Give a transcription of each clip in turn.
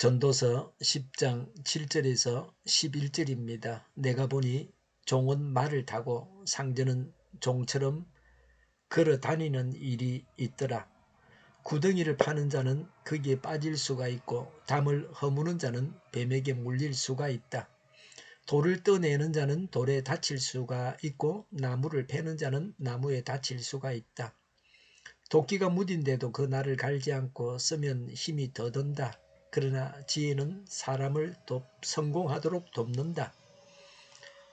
전도서 10장 7절에서 11절입니다. 내가 보니 종은 말을 타고 상전은 종처럼 걸어 다니는 일이 있더라. 구덩이를 파는 자는 거기에 빠질 수가 있고 담을 허무는 자는 뱀에게 물릴 수가 있다. 돌을 떠내는 자는 돌에 다칠 수가 있고 나무를 패는 자는 나무에 다칠 수가 있다. 도끼가 무딘데도 그 날을 갈지 않고 쓰면 힘이 더 든다. 그러나 지혜는 사람을 성공하도록 돕는다.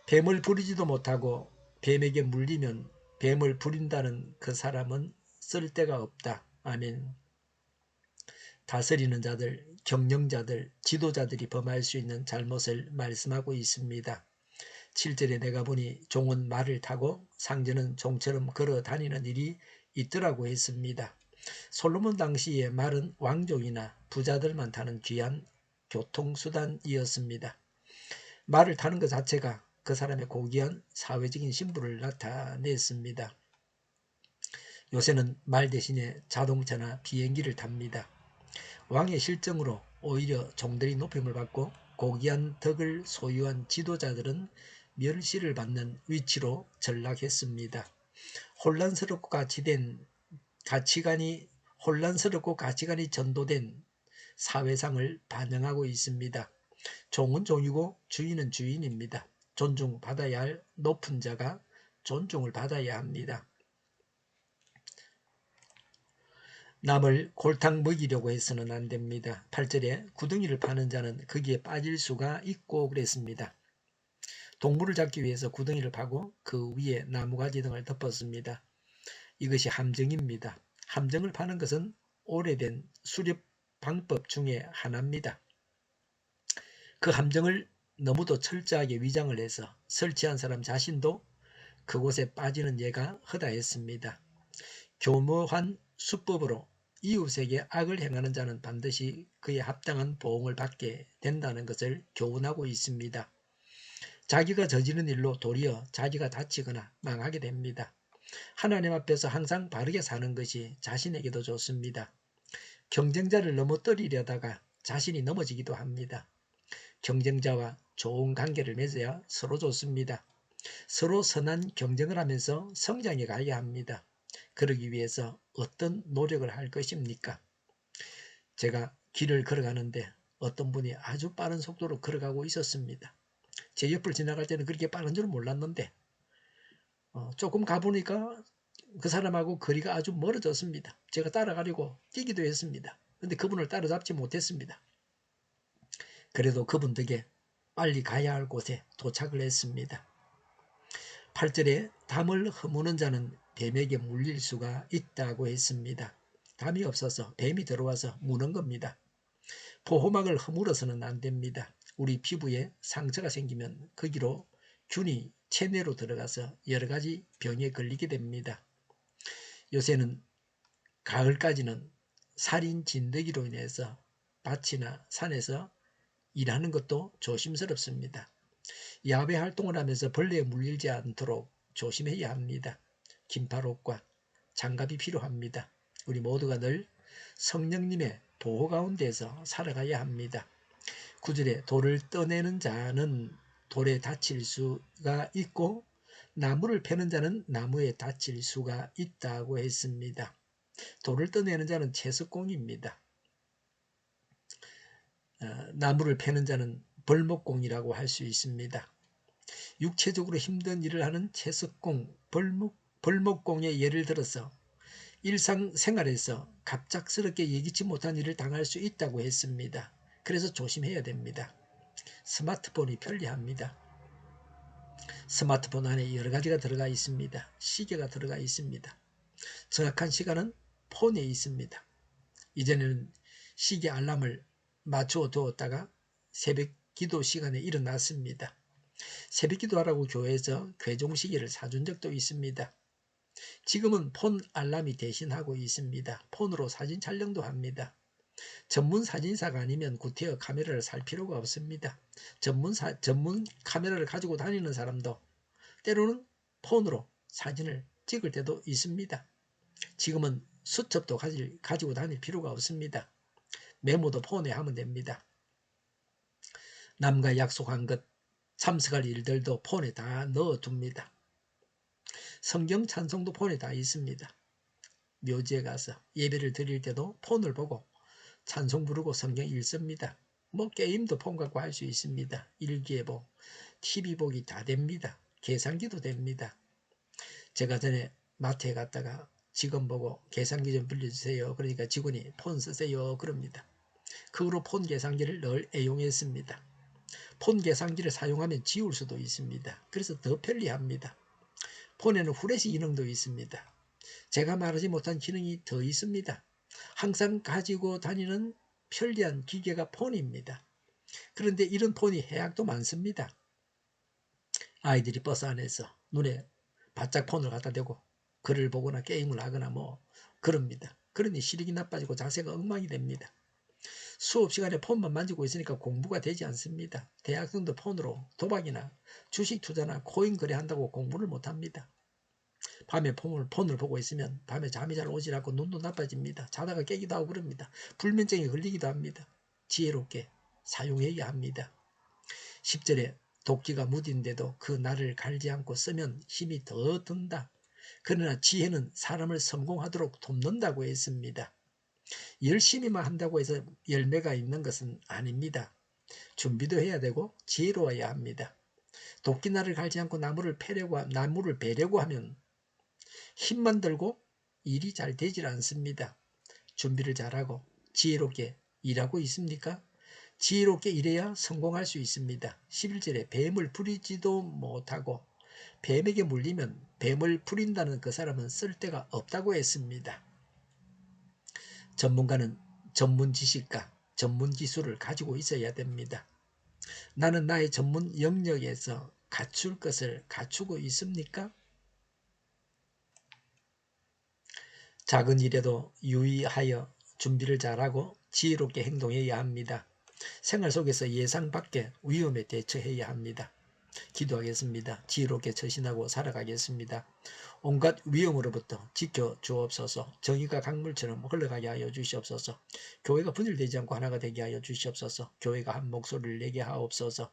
뱀을 부리지도 못하고 뱀에게 물리면 뱀을 부린다는 그 사람은 쓸데가 없다. 아멘. 다스리는 자들, 경영자들, 지도자들이 범할 수 있는 잘못을 말씀하고 있습니다. 7절에 내가 보니 종은 말을 타고 상전은 종처럼 걸어 다니는 일이 있더라고 했습니다. 솔로몬 당시에 말은 왕족이나 부자들만 타는 귀한 교통수단이었습니다. 말을 타는 것 자체가 그 사람의 고귀한 사회적인 신분을 나타냈습니다. 요새는 말 대신에 자동차나 비행기를 탑니다. 왕의 실정으로 오히려 종들이 높임을 받고 고귀한 덕을 소유한 지도자들은 멸시를 받는 위치로 전락했습니다. 혼란스럽고 가치관이 전도된 사회상을 반영하고 있습니다. 종은 종이고 주인은 주인입니다. 존중받아야 할 높은 자가 존중을 받아야 합니다. 남을 골탕 먹이려고 해서는 안 됩니다. 8절에 구덩이를 파는 자는 거기에 빠질 수가 있고 그랬습니다. 동물을 잡기 위해서 구덩이를 파고 그 위에 나무가지 등을 덮었습니다. 이것이 함정입니다. 함정을 파는 것은 오래된 수렵 방법 중에 하나입니다. 그 함정을 너무도 철저하게 위장을 해서 설치한 사람 자신도 그곳에 빠지는 예가 허다했습니다. 교묘한 수법으로 이웃에게 악을 행하는 자는 반드시 그에 합당한 보응을 받게 된다는 것을 교훈하고 있습니다. 자기가 저지른 일로 도리어 자기가 다치거나 망하게 됩니다. 하나님 앞에서 항상 바르게 사는 것이 자신에게도 좋습니다. 경쟁자를 넘어뜨리려다가 자신이 넘어지기도 합니다. 경쟁자와 좋은 관계를 맺어야 서로 좋습니다. 서로 선한 경쟁을 하면서 성장해 가야 합니다. 그러기 위해서 어떤 노력을 할 것입니까? 제가 길을 걸어가는데 어떤 분이 아주 빠른 속도로 걸어가고 있었습니다. 제 옆을 지나갈 때는 그렇게 빠른 줄 몰랐는데 조금 가보니까 그 사람하고 거리가 아주 멀어졌습니다. 제가 따라가려고 뛰기도 했습니다. 그런데 그분을 따라잡지 못했습니다. 그래도 그분 덕에 빨리 가야 할 곳에 도착을 했습니다. 8절에 담을 허무는 자는 뱀에게 물릴 수가 있다고 했습니다. 담이 없어서 뱀이 들어와서 무는 겁니다. 보호막을 허물어서는 안 됩니다. 우리 피부에 상처가 생기면 거기로 균이 체내로 들어가서 여러 가지 병에 걸리게 됩니다. 요새는 가을까지는 살인 진드기로 인해서 밭이나 산에서 일하는 것도 조심스럽습니다. 야외 활동을 하면서 벌레에 물리지 않도록 조심해야 합니다. 긴팔옷과 장갑이 필요합니다. 우리 모두가 늘 성령님의 보호 가운데서 살아가야 합니다. 9절에 돌을 떠내는 자는 돌에 다칠 수가 있고 나무를 패는 자는 나무에 다칠 수가 있다고 했습니다. 돌을 떠내는 자는 채석공입니다. 나무를 패는 자는 벌목공이라고 할 수 있습니다. 육체적으로 힘든 일을 하는 채석공, 벌목공의 예를 들어서 일상생활에서 갑작스럽게 예기치 못한 일을 당할 수 있다고 했습니다. 그래서 조심해야 됩니다. 스마트폰이 편리합니다. 스마트폰 안에 여러 가지가 들어가 있습니다. 시계가 들어가 있습니다. 정확한 시간은 폰에 있습니다. 이전에는 시계 알람을 맞추어 두었다가 새벽 기도 시간에 일어났습니다. 새벽 기도하라고 교회에서 괴종시계를 사준 적도 있습니다. 지금은 폰 알람이 대신하고 있습니다. 폰으로 사진 촬영도 합니다. 전문 사진사가 아니면 구태여 카메라를 살 필요가 없습니다. 전문 카메라를 가지고 다니는 사람도 때로는 폰으로 사진을 찍을 때도 있습니다. 지금은 수첩도 가지고 다닐 필요가 없습니다. 메모도 폰에 하면 됩니다. 남과 약속한 것, 참석할 일들도 폰에 다 넣어둡니다. 성경 찬송도 폰에 다 있습니다. 묘지에 가서 예배를 드릴 때도 폰을 보고 찬송 부르고 성경 읽습니다. 뭐 게임도 폰 갖고 할 수 있습니다. 일기예보, TV 보기 다 됩니다. 계산기도 됩니다. 제가 전에 마트에 갔다가 직원 보고 계산기 좀 빌려주세요. 그러니까 직원이 폰 쓰세요. 그럽니다. 그 후로 폰 계산기를 늘 애용했습니다. 폰 계산기를 사용하면 지울 수도 있습니다. 그래서 더 편리합니다. 폰에는 후레쉬 기능도 있습니다. 제가 말하지 못한 기능이 더 있습니다. 항상 가지고 다니는 편리한 기계가 폰입니다. 그런데 이런 폰이 해악도 많습니다. 아이들이 버스 안에서 눈에 바짝 폰을 갖다 대고 글을 보거나 게임을 하거나 뭐 그럽니다. 그러니 시력이 나빠지고 자세가 엉망이 됩니다. 수업 시간에 폰만 만지고 있으니까 공부가 되지 않습니다. 대학생도 폰으로 도박이나 주식 투자나 코인 거래한다고 공부를 못합니다. 밤에 폰을 보고 있으면 밤에 잠이 잘 오질 않고 눈도 나빠집니다. 자다가 깨기도 하고 그럽니다. 불면증에 걸리기도 합니다. 지혜롭게 사용해야 합니다. 10절에 도끼가 무딘데도 그 날을 갈지 않고 쓰면 힘이 더 든다. 그러나 지혜는 사람을 성공하도록 돕는다고 했습니다. 열심히만 한다고 해서 열매가 있는 것은 아닙니다. 준비도 해야 되고 지혜로워야 합니다. 도끼날을 갈지 않고 나무를 베려고 하면 힘만 들고 일이 잘 되질 않습니다. 준비를 잘하고 지혜롭게 일하고 있습니까? 지혜롭게 일해야 성공할 수 있습니다. 11절에 뱀을 부리지도 못하고 뱀에게 물리면 뱀을 부린다는 그 사람은 쓸데가 없다고 했습니다. 전문가는 전문 지식과 전문 기술을 가지고 있어야 됩니다. 나는 나의 전문 영역에서 갖출 것을 갖추고 있습니까? 작은 일에도 유의하여 준비를 잘하고 지혜롭게 행동해야 합니다. 생활 속에서 예상 밖의 위험에 대처해야 합니다. 기도하겠습니다. 지혜롭게 처신하고 살아가겠습니다. 온갖 위험으로부터 지켜 주옵소서. 정의가 강물처럼 흘러가게 하여 주시옵소서. 교회가 분열되지 않고 하나가 되게 하여 주시옵소서. 교회가 한 목소리를 내게 하옵소서.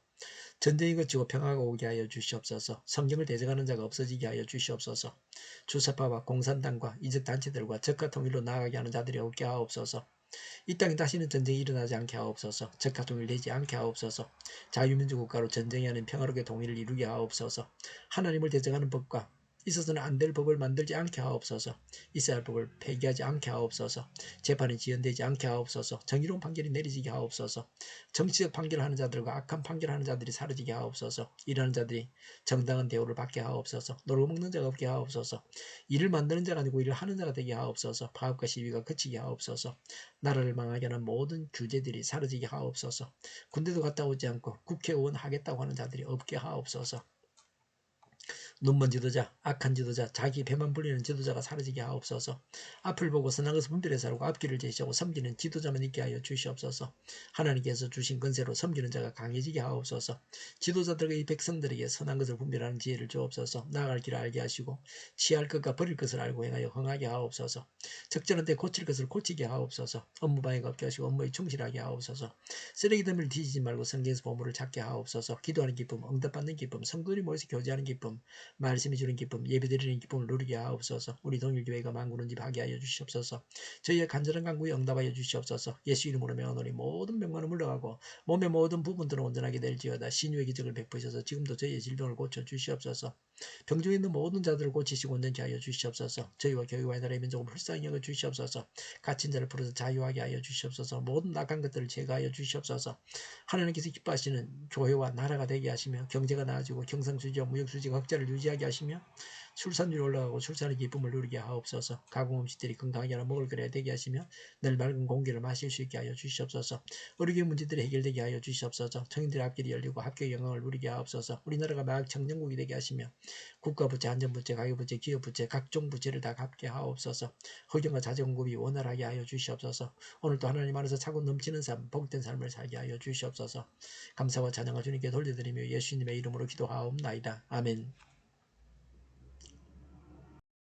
전쟁이 그치고 평화가 오게 하여 주시옵소서. 성경을 대적하는 자가 없어지게 하여 주시옵소서. 주사파와 공산당과 이적단체들과 적과 통일로 나아가게 하는 자들이 없게 하옵소서. 이 땅에 다시는 전쟁이 일어나지 않게 하옵소서. 적과 통일되지 않게 하옵소서. 자유민주국가로 전쟁이 아닌 평화롭게 통일을 이루게 하옵소서. 하나님을 대적하는 법과 있어서는 안 될 법을 만들지 않게 하옵소서. 있어야 할 법을 폐기하지 않게 하옵소서. 재판이 지연되지 않게 하옵소서. 정의로운 판결이 내리지게 하옵소서. 정치적 판결하는 자들과 악한 판결하는 자들이 사라지게 하옵소서. 일하는 자들이 정당한 대우를 받게 하옵소서. 놀고 먹는 자가 없게 하옵소서. 일을 만드는 자가 아니고 일을 하는 자가 되게 하옵소서. 파업과 시위가 그치게 하옵소서. 나라를 망하게 하는 모든 규제들이 사라지게 하옵소서. 군대도 갔다 오지 않고 국회의원 하겠다고 하는 자들이 없게 하옵소서. 눈먼 지도자, 악한 지도자, 자기 배만 불리는 지도자가 사라지게 하옵소서. 앞을 보고 선한 것을 분별해 살고 앞길을 제시하고 섬기는 지도자만 있게 하여 주시옵소서. 하나님께서 주신 권세로 섬기는 자가 강해지게 하옵소서. 지도자들과 이 백성들에게 선한 것을 분별하는 지혜를 주옵소서. 나아갈 길을 알게 하시고 취할 것과 버릴 것을 알고 행하여 흥하게 하옵소서. 적절한 때 고칠 것을 고치게 하옵소서. 업무 방해가 없게 하시고 업무에 충실하게 하옵소서. 쓰레기 더미를 뒤지지 말고 성경에서 보물을 찾게 하옵소서. 기도하는 기쁨, 응답받는 기쁨, 성도들이 모여서 교제하는 기쁨, 말씀이 주는 기쁨, 예배드리는 기쁨을 누리게 하옵소서. 우리 동일교회가 만구는 집 하게 하여 주시옵소서. 저희의 간절한 간구에 응답하여 주시옵소서. 예수 이름으로 명하노니 모든 병만은 물러가고 몸의 모든 부분들은 온전하게 될지어다. 신유의 기적을 베푸셔서 지금도 저희의 질병을 고쳐 주시옵소서. 병중에 있는 모든 자들을 고치시고 온전케 하여 주시옵소서. 저희와 교회와 나라의 민족을 불쌍히 여겨 주시옵소서. 갇힌 자를 풀어서 자유하게 하여 주시옵소서. 모든 악한 것들을 제거하여 주시옵소서. 하나님께서 기뻐하시는 교회와 나라가 되게 하시며 경제가 나아지고 경상수지와 무역수지가 흑자를 유지하게 하시며 출산율이 올라가고 출산의 기쁨을 누리게 하옵소서. 가공 음식들이 건강하게 하나 먹을 거리가 되게 하시며 늘 맑은 공기를 마실 수 있게 하여 주시옵소서. 의료계 문제들이 해결되게 하여 주시옵소서. 청인들의 앞길이 열리고 합격의 영광을 누리게 하옵소서. 우리나라가 마약 청정국이 되게 하시며 국가부채, 안전부채, 가계부채, 기업부채, 각종 부채를 다 갚게 하옵소서. 허경과 자재공급이 원활하게 하여 주시옵소서. 오늘도 하나님 안에서 차고 넘치는 삶, 복된 삶을 살게 하여 주시옵소서. 감사와 찬양을 주님께 돌려드리며 예수님의 이름으로 기도하옵나이다. 아멘.